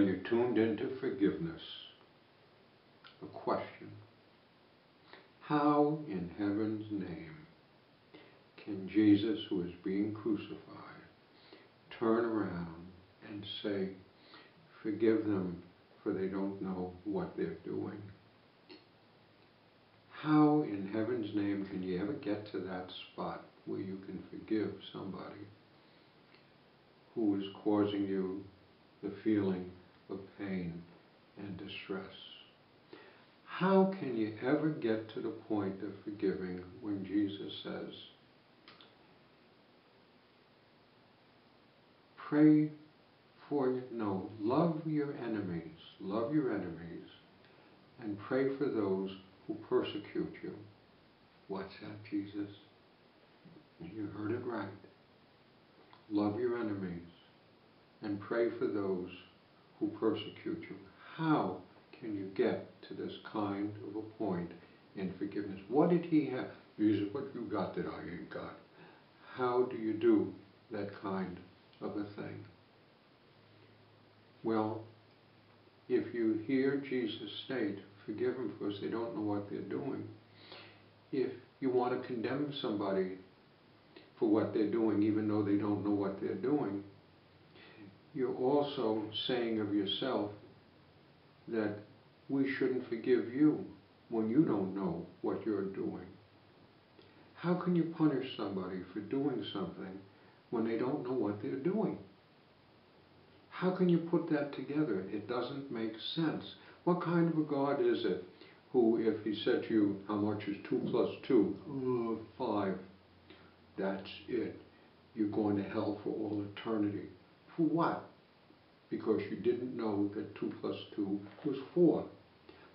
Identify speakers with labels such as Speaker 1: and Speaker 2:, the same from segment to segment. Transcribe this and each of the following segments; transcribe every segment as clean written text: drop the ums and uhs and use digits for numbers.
Speaker 1: you're tuned into forgiveness. A question. How in heaven's name can Jesus, who is being crucified, turn around and say, forgive them, for they don't know what they're doing? How in heaven's name can you ever get to that spot where you can forgive somebody who is causing you the feeling of pain and distress? How can you ever get to the point of forgiving when Jesus says, love your enemies, and pray for those who persecute you. What's that, Jesus? You heard it right. Love your enemies, and pray for those who persecute you. How can you get to this kind of a point in forgiveness? What did he have? Jesus, what you got that I ain't got? How do you do that kind of a thing? Well, if you hear Jesus state, forgive them because they don't know what they're doing. If you want to condemn somebody for what they're doing, even though they don't know what they're doing, you're also saying of yourself that we shouldn't forgive you when you don't know what you're doing. How can you punish somebody for doing something when they don't know what they're doing? How can you put that together? It doesn't make sense. What kind of a God is it who, if he said to you, how much is 2 plus 2? 5. That's it. You're going to hell for all eternity. For what? Because you didn't know that 2 plus 2 was 4.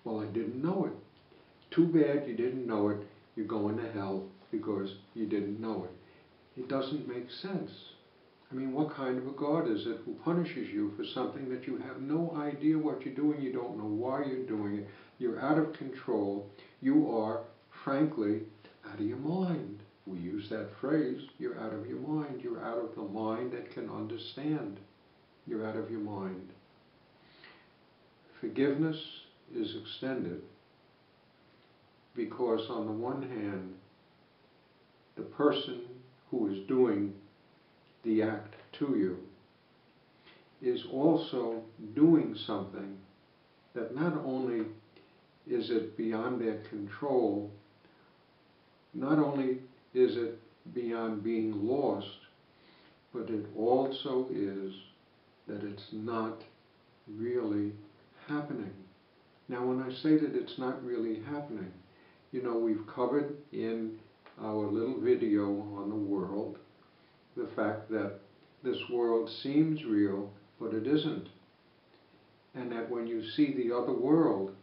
Speaker 1: Well, I didn't know it. Too bad you didn't know it. You're going to hell because you didn't know it. It doesn't make sense. I mean, what kind of a God is it who punishes you for something that you have no idea what you're doing, you don't know why you're doing it, you're out of control, you are, frankly, out of your mind. We use that phrase, you're out of your mind. You're out of the mind that can understand. You're out of your mind. Forgiveness is extended because on the one hand, the person who is doing the act to you is also doing something that not only is it beyond their control, not only is it beyond being lost, but it also is that it's not really happening. Now, when I say that it's not really happening, we've covered in our little video on the world the fact that this world seems real, but it isn't. And that when you see the other world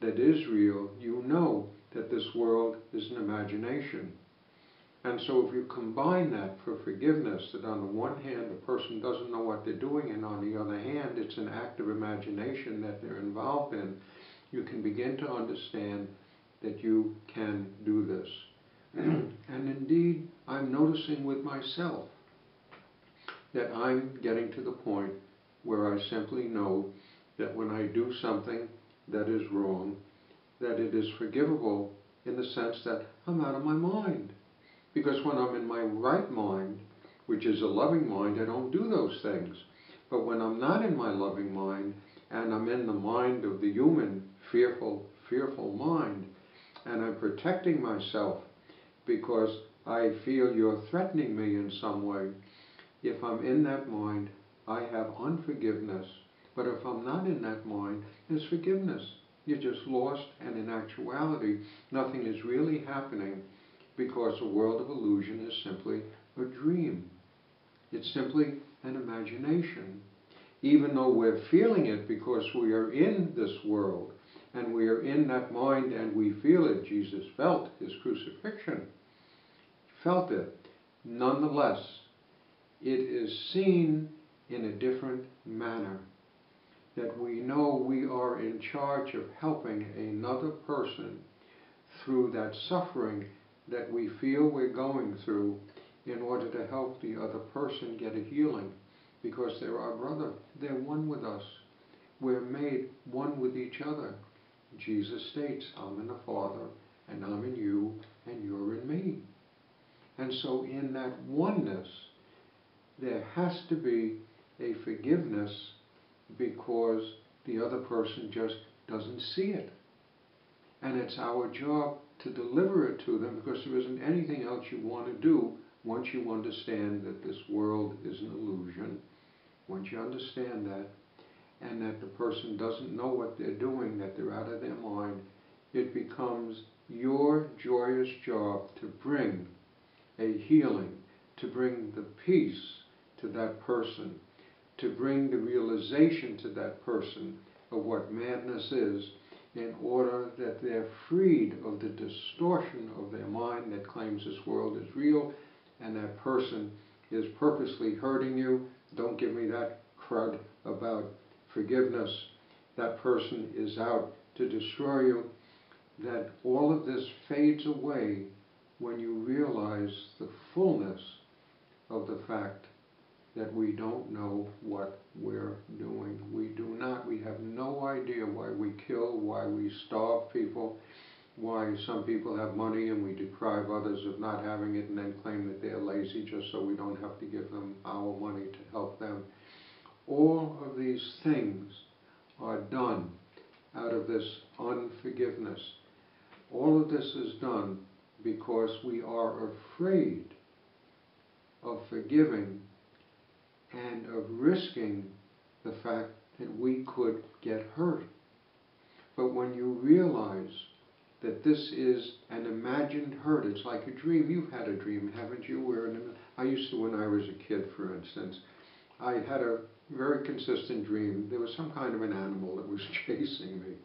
Speaker 1: that is real, you know that this world is an imagination. And so if you combine that for forgiveness, that on the one hand a person doesn't know what they're doing, and on the other hand it's an act of imagination that they're involved in, you can begin to understand that you can do this. And indeed, I'm noticing with myself that I'm getting to the point where I simply know that when I do something that is wrong, that it is forgivable in the sense that I'm out of my mind. Because when I'm in my right mind, which is a loving mind, I don't do those things. But when I'm not in my loving mind, and I'm in the mind of the human, fearful mind, and I'm protecting myself because I feel you're threatening me in some way, if I'm in that mind, I have unforgiveness. But if I'm not in that mind, there's forgiveness. You're just lost, and in actuality, nothing is really happening because a world of illusion is simply a dream. It's simply an imagination. Even though we're feeling it because we are in this world, and we are in that mind and we feel it. Jesus felt his crucifixion. He felt it. Nonetheless, it is seen in a different manner, that we know we are in charge of helping another person through that suffering that we feel we're going through in order to help the other person get a healing, because they're our brother. They're one with us. we're made one with each other. Jesus states, I'm in the Father, and I'm in you, and you're in me. And so in that oneness, there has to be a forgiveness because the other person just doesn't see it. And it's our job to deliver it to them, because there isn't anything else you want to do once you understand that this world is an illusion. Once you understand that, and that the person doesn't know what they're doing, that they're out of their mind, it becomes your joyous job to bring a healing, to bring the peace to that person, to bring the realization to that person of what madness is, in order that they're freed of the distortion of their mind that claims this world is real and that person is purposely hurting you. Don't give me that crud about forgiveness. That person is out to destroy you. That all of this fades away when you realize the fullness of the fact that we don't know what we're doing. We do not. We have no idea why we kill, why we starve people, why some people have money and we deprive others of not having it and then claim that they're lazy just so we don't have to give them our money to help them. All of these things are done out of this unforgiveness. All of this is done because we are afraid of forgiving and of risking the fact that we could get hurt. But when you realize that this is an imagined hurt, it's like a dream. You've had a dream, haven't you? I used to, when I was a kid, for instance, I had a very consistent dream. There was some kind of an animal that was chasing me.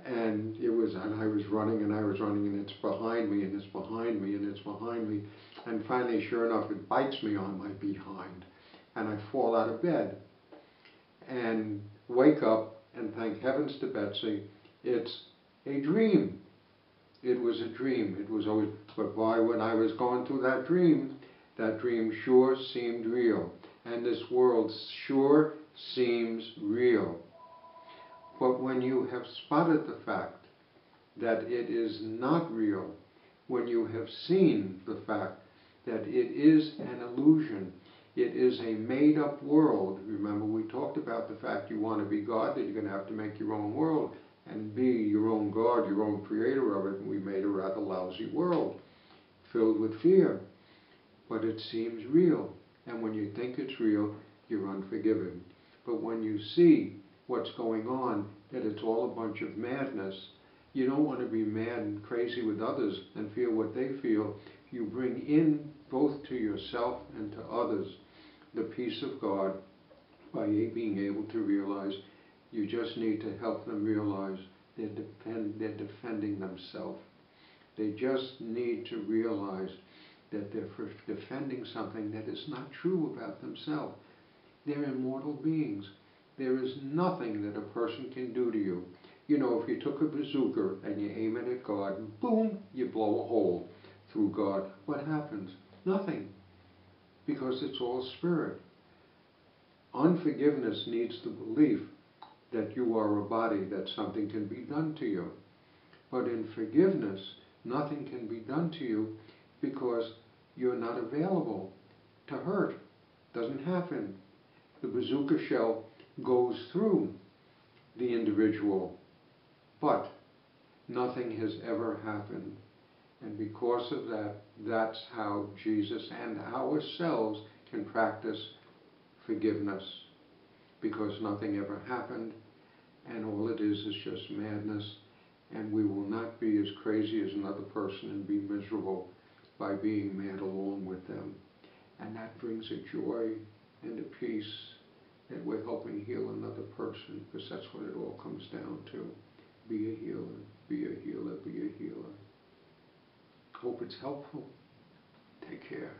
Speaker 1: And I was running, and it's behind me, and it's behind me, and it's behind me. And finally, sure enough, it bites me on my behind. And I fall out of bed and wake up and thank heavens to Betsy, it's a dream. It was a dream. It was always, but when I was going through that dream sure seemed real. And this world sure seems real. But when you have spotted the fact that it is not real, when you have seen the fact that it is an illusion, it is a made-up world. Remember, we talked about the fact you want to be God, that you're going to have to make your own world and be your own God, your own creator of it, and we made a rather lousy world filled with fear. But it seems real, and when you think it's real, you're unforgiving. But when you see what's going on, that it's all a bunch of madness, you don't want to be mad and crazy with others and feel what they feel. You bring in, both to yourself and to others, the peace of God by being able to realize you just need to help them realize they're defending themselves. They just need to realize that they're defending something that is not true about themselves. They're immortal beings. There is nothing that a person can do to you. You know, if you took a bazooka and you aim it at God, boom, you blow a hole through God. What happens? Nothing. Because it's all spirit. Unforgiveness needs the belief that you are a body, that something can be done to you. But in forgiveness, nothing can be done to you because you're not available to hurt. Doesn't happen. The bazooka shell goes through the individual, but nothing has ever happened. And because of that, that's how Jesus and ourselves can practice forgiveness, because nothing ever happened, and all it is just madness, and we will not be as crazy as another person and be miserable by being mad along with them. And that brings a joy and a peace that we're helping heal another person, because that's what it all comes down to. Be a healer, be a healer, be a healer. Hope it's helpful. Take care.